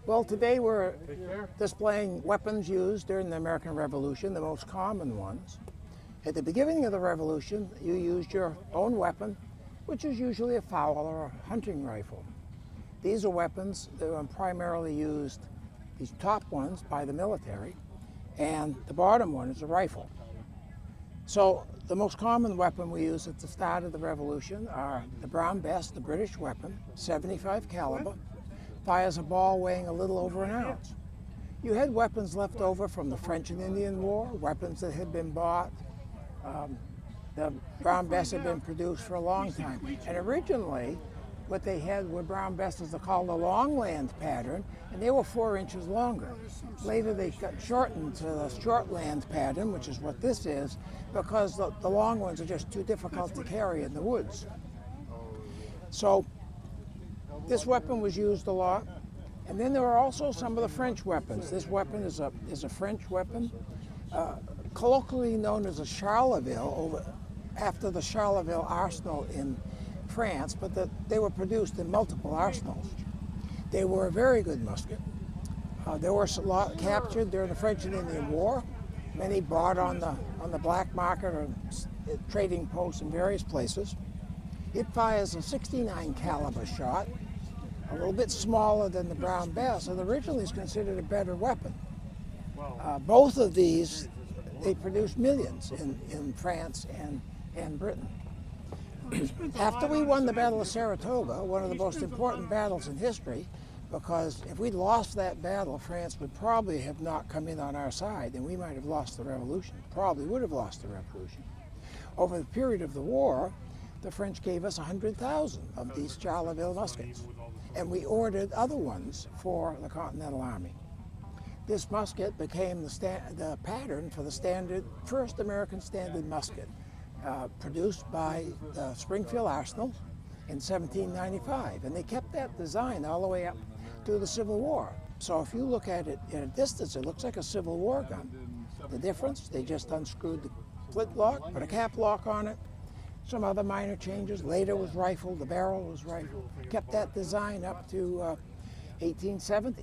Well, today we're displaying weapons used during the American Revolution, the most common ones. At the beginning of the Revolution, you used your own weapon, which is usually a fowl or a hunting rifle. These are weapons that are primarily used, these top ones, by the military, and the bottom one is a rifle. So the most common weapon we use at the start of the Revolution are the Brown Bess, the British weapon, 75 caliber, fires a ball weighing a little over an ounce. You had weapons left over from the French and Indian War, weapons that had been bought. The Brown Bess had been produced for a long time. And originally, what they had were Brown Besses called a longland pattern, and they were 4 inches longer. Later they got shortened to the shortland pattern, which is what this is, because the long ones are just too difficult to carry in the woods. So this weapon was used a lot. And then there are also some of the French weapons. This weapon is a French weapon, colloquially known as a Charleville, after the Charleville arsenal in France, but they were produced in multiple arsenals. They were a very good musket. There were a lot captured during the French and Indian War. Many bought on the black market or trading posts in various places. It fires a 69 caliber shot, a little bit smaller than the Brown Bess, and originally is considered a better weapon. Both of these, they produced millions in France and Britain. After we won the Battle of Saratoga, one of the most important battles in history, because if we'd lost that battle, France would probably have not come in on our side, and we might have lost the revolution, probably would have lost the revolution. Over the period of the war, the French gave us 100,000 of these Charleville muskets, and we ordered other ones for the Continental Army. This musket became the pattern for the first American standard musket, produced by the Springfield Arsenal in 1795. And they kept that design all the way up to the Civil War. So if you look at it at a distance, it looks like a Civil War gun. The difference, they just unscrewed the flintlock, put a cap lock on it, some other minor changes. Later was rifled, the barrel was rifled. Kept that design up to 1870.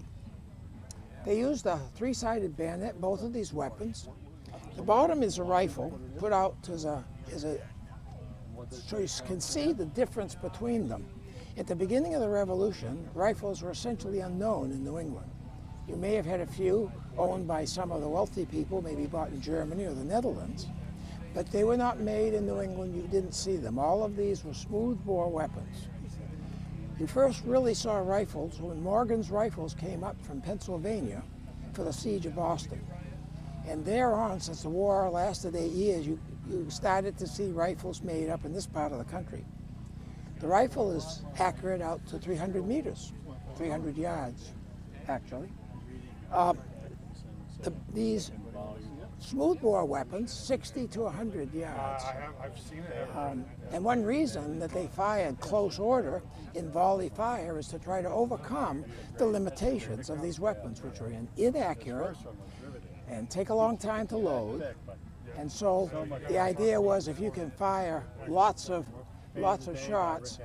They used a three-sided bayonet, both of these weapons. The bottom is a rifle, put out so you can see the difference between them. At the beginning of the Revolution, rifles were essentially unknown in New England. You may have had a few owned by some of the wealthy people, maybe bought in Germany or the Netherlands, but they were not made in New England. You didn't see them. All of these were smoothbore weapons. You first really saw rifles when Morgan's rifles came up from Pennsylvania for the siege of Boston. And thereon, since the war lasted 8 years, you started to see rifles made up in this part of the country. The rifle is accurate out to 300 meters, 300 yards, actually. These smoothbore weapons, 60 to 100 yards. I've seen it. And one reason that they fired close order in volley fire is to try to overcome the limitations of these weapons, which are inaccurate and take a long time to load. And so the idea was, if you can fire lots of shots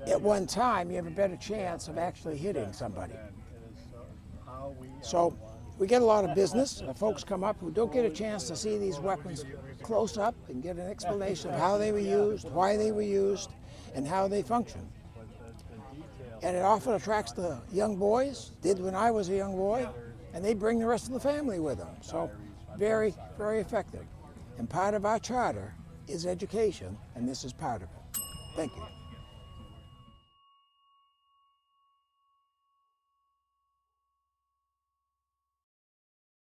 at one time, you have a better chance of actually hitting somebody. So we get a lot of business. Folks come up who don't get a chance to see these weapons close up and get an explanation of how they were used, why they were used, and how they function. And it often attracts the young boys, did when I was a young boy, and they bring the rest of the family with them. So very, very effective. And part of our charter is education, and this is part of it. Thank you.